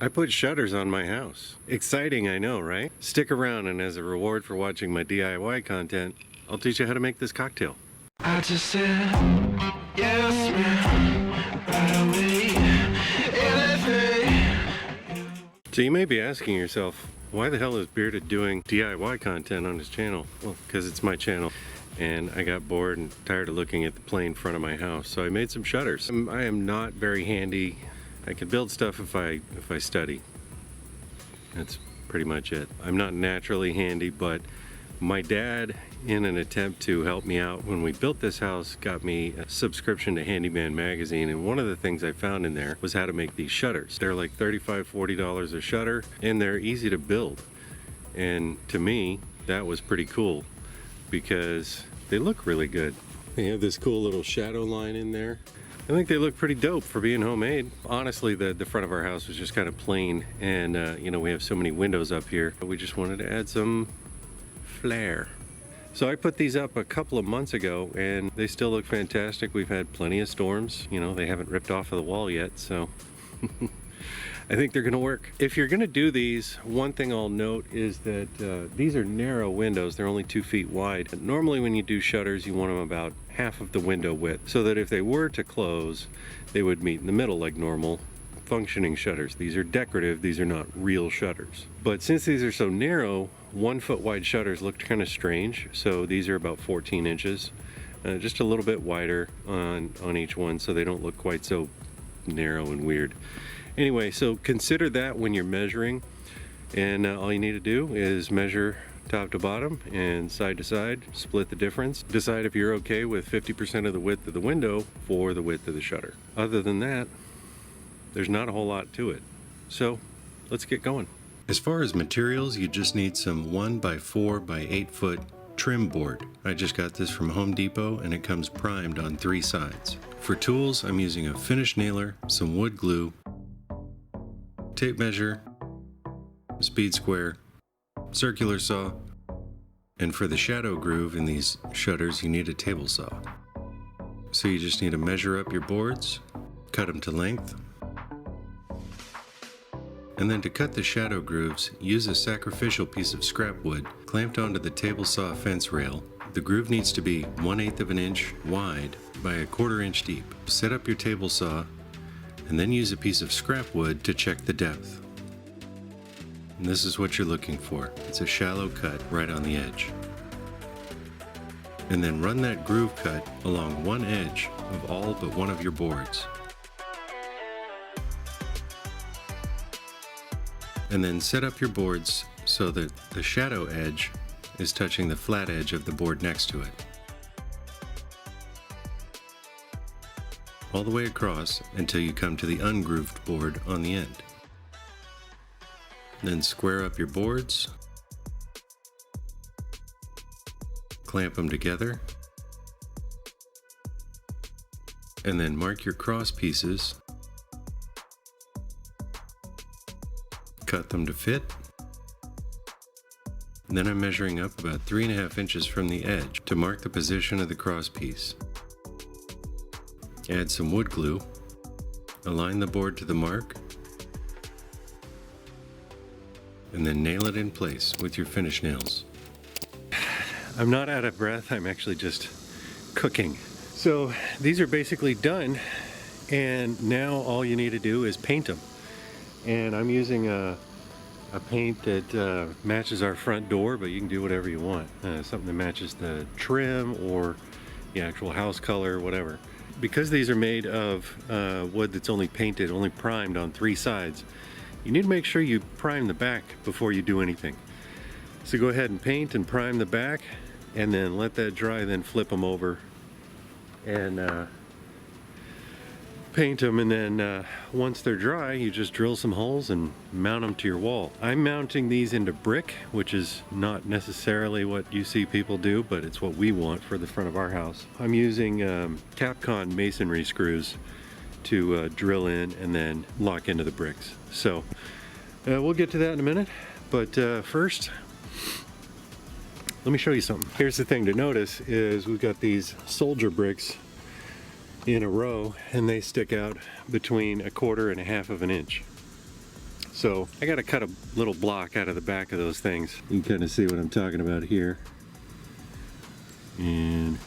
I put shutters on my house. Exciting, I know, right? Stick around, and as a reward for watching my DIY content, I'll teach you how to make this cocktail. I just said, yes, man, right away, anything. So you may be asking yourself, why the hell is Bearded doing DIY content on his channel? Well, because it's my channel, and I got bored and tired of looking at the plain front of my house, so I made some shutters. I am not very handy. I can build stuff if I study. That's pretty much it. I'm not naturally handy, but my dad, in an attempt to help me out when we built this house, got me a subscription to Handyman magazine, and one of the things I found in there was how to make these shutters. They're like $35, $40 a shutter, and they're easy to build. And to me, that was pretty cool because they look really good. They have this cool little shadow line in there. I think they look pretty dope for being homemade. Honestly, the front of our house was just kind of plain, and you know, we have so many windows up here. We just wanted to add some flair. So I put these up a couple of months ago, and they still look fantastic. We've had plenty of storms. You know, they haven't ripped off of the wall yet, so I think they're gonna work. If you're gonna do these, one thing I'll note is that these are narrow windows. They're only 2 feet wide. Normally when you do shutters, you want them about half of the window width, so that if they were to close, they would meet in the middle like normal functioning shutters. These are decorative, these are not real shutters. But since these are so narrow, 1 foot wide shutters looked kind of strange, so these are about 14 inches. Just a little bit wider on each one, so they don't look quite so narrow and weird. Anyway, so consider that when you're measuring, and all you need to do is measure top to bottom and side to side, split the difference. Decide if you're okay with 50% of the width of the window for the width of the shutter. Other than that, there's not a whole lot to it. So let's get going. As far as materials, you just need some 1x4 by 8 foot trim board. I just got this from Home Depot, and it comes primed on 3 sides. For tools, I'm using a finish nailer, some wood glue, tape measure, speed square, circular saw, and for the shadow groove in these shutters, you need a table saw. So you just need to measure up your boards, cut them to length, and then to cut the shadow grooves, use a sacrificial piece of scrap wood clamped onto the table saw fence rail. The groove needs to be 1/8 of an inch wide by 1/4 inch deep. Set up your table saw, and then use a piece of scrap wood to check the depth. And this is what you're looking for. It's a shallow cut right on the edge. And then run that groove cut along one edge of all but one of your boards. And then set up your boards so that the shadow edge is touching the flat edge of the board next to it. All the way across until you come to the ungrooved board on the end. Then square up your boards, clamp them together, and then mark your cross pieces, cut them to fit. Then I'm measuring up about 3.5 inches from the edge to mark the position of the cross piece. Add some wood glue, align the board to the mark, and then nail it in place with your finish nails. I'm not out of breath, I'm actually just cooking. So these are basically done, and now all you need to do is paint them. And I'm using a paint that matches our front door, but you can do whatever you want. Something that matches the trim or the actual house color, whatever. Because these are made of wood that's only painted, only primed on 3 sides, you need to make sure you prime the back before you do anything. So go ahead and paint and prime the back, and then let that dry, then flip them over and paint them, and then once they're dry, you just drill some holes and mount them to your wall. I'm mounting these into brick, which is not necessarily what you see people do, but it's what we want for the front of our house. I'm using Capcon masonry screws to drill in and then lock into the bricks. So we'll get to that in a minute, but first let me show you something. Here's the thing to notice is we've got these soldier bricks in a row, and they stick out between 1/4 and 1/2 of an inch. So I gotta cut a little block out of the back of those things. You can kind of see what I'm talking about here. And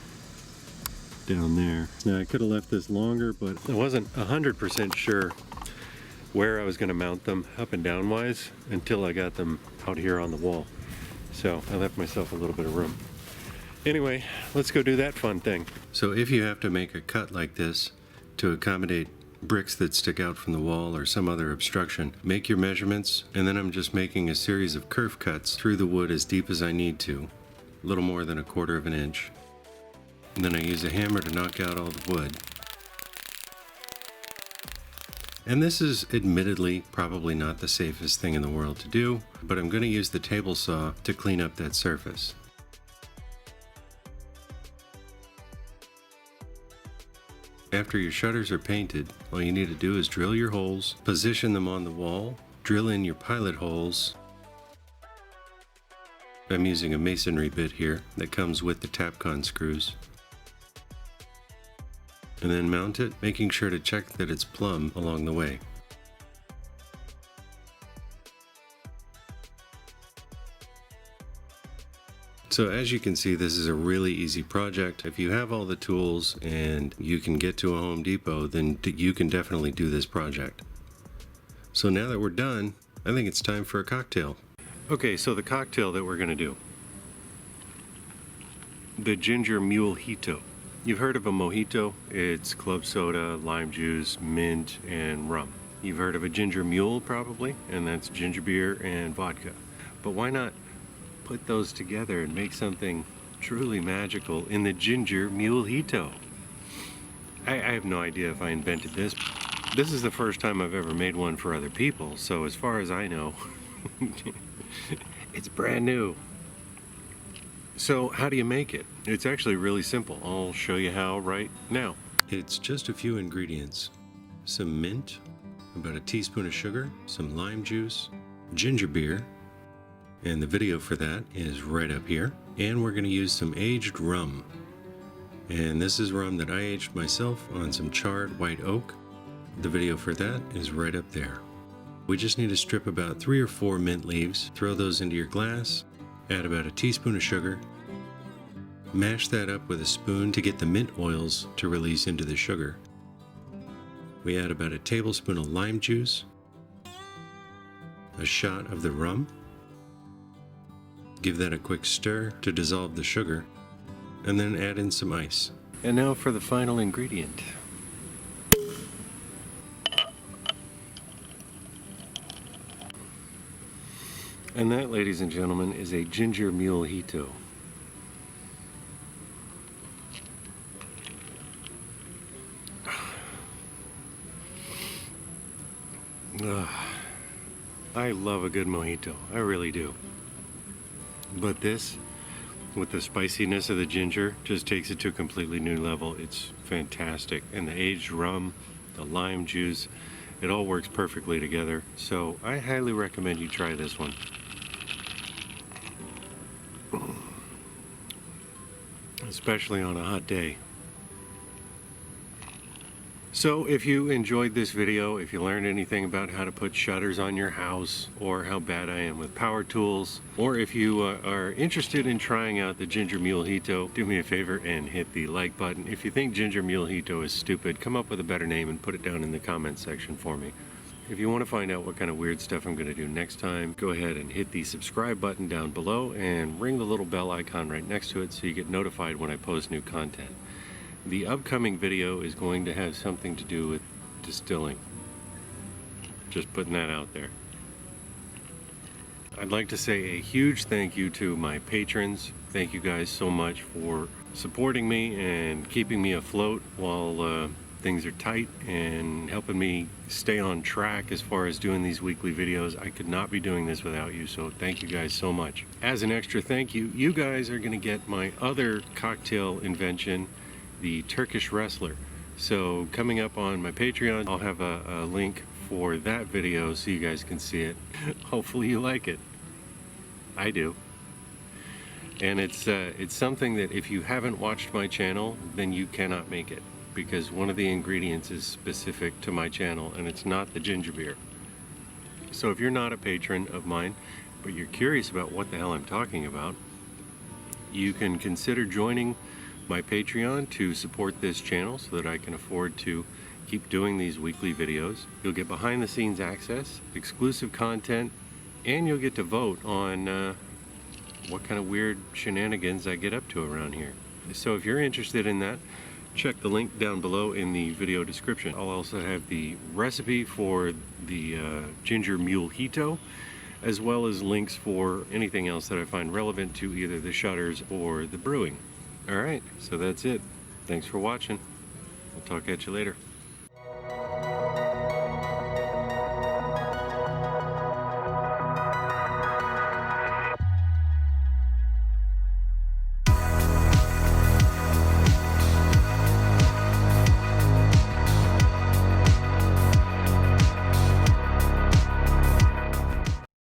down there. Now I could have left this longer, but I wasn't 100% sure where I was gonna mount them up and down wise until I got them out here on the wall. So I left myself a little bit of room. Anyway, let's go do that fun thing. So if you have to make a cut like this to accommodate bricks that stick out from the wall or some other obstruction, make your measurements, and then I'm just making a series of curve cuts through the wood as deep as I need to, a little more than 1/4 of an inch. And then I use a hammer to knock out all the wood. And this is admittedly probably not the safest thing in the world to do, but I'm going to use the table saw to clean up that surface. After your shutters are painted, all you need to do is drill your holes, position them on the wall, drill in your pilot holes. I'm using a masonry bit here that comes with the Tapcon screws. And then mount it, making sure to check that it's plumb along the way. So as you can see, this is a really easy project. If you have all the tools and you can get to a Home Depot, then you can definitely do this project. So now that we're done, I think it's time for a cocktail. Okay, so the cocktail that we're gonna do. The Ginger Mule-Jito. You've heard of a mojito? It's club soda, lime juice, mint, and rum. You've heard of a ginger mule probably, and that's ginger beer and vodka. But why not put those together and make something truly magical in the Ginger Mule-Jito? I have no idea if I invented this. This is the first time I've ever made one for other people, so as far as I know, it's brand new. So how do you make it? It's actually really simple. I'll show you how right now. It's just a few ingredients. Some mint, about a teaspoon of sugar, some lime juice, ginger beer, and the video for that is right up here. And we're going to use some aged rum. And this is rum that I aged myself on some charred white oak. The video for that is right up there. We just need to strip about 3 or 4 mint leaves, throw those into your glass, add about a teaspoon of sugar, mash that up with a spoon to get the mint oils to release into the sugar. We add about a tablespoon of lime juice, a shot of the rum, give that a quick stir to dissolve the sugar, and then add in some ice. And now for the final ingredient. And that, ladies and gentlemen, is a Ginger Mule-Jito. I love a good mojito, I really do. But this, with the spiciness of the ginger, just takes it to a completely new level. It's fantastic. And the aged rum, the lime juice, it all works perfectly together. So I highly recommend you try this one. Especially on a hot day. So if you enjoyed this video, if you learned anything about how to put shutters on your house, or how bad I am with power tools, or if you are interested in trying out the Ginger Mule-Jito, do me a favor and hit the like button. If you think Ginger Mule-Jito is stupid, come up with a better name and put it down in the comments section for me. If you want to find out what kind of weird stuff I'm going to do next time, go ahead and hit the subscribe button down below and ring the little bell icon right next to it so you get notified when I post new content. The upcoming video is going to have something to do with distilling. Just putting that out there. I'd like to say a huge thank you to my patrons. Thank you guys so much for supporting me and keeping me afloat while things are tight and helping me stay on track as far as doing these weekly videos. I could not be doing this without you, so thank you guys so much. As an extra thank you, you guys are going to get my other cocktail invention, the Turkish wrestler. So coming up on my Patreon, I'll have a link for that video so you guys can see it. Hopefully you like it. I do. And it's something that if you haven't watched my channel, then you cannot make it, because one of the ingredients is specific to my channel and it's not the ginger beer. So if you're not a patron of mine, but you're curious about what the hell I'm talking about, you can consider joining my Patreon to support this channel so that I can afford to keep doing these weekly videos. You'll get behind the scenes access, exclusive content, and you'll get to vote on what kind of weird shenanigans I get up to around here. So if you're interested in that, check the link down below in the video description. I'll also have the recipe for the Ginger Mule-Jito, as well as links for anything else that I find relevant to either the shutters or the brewing. Alright, so that's it. Thanks for watching. I'll talk at you later.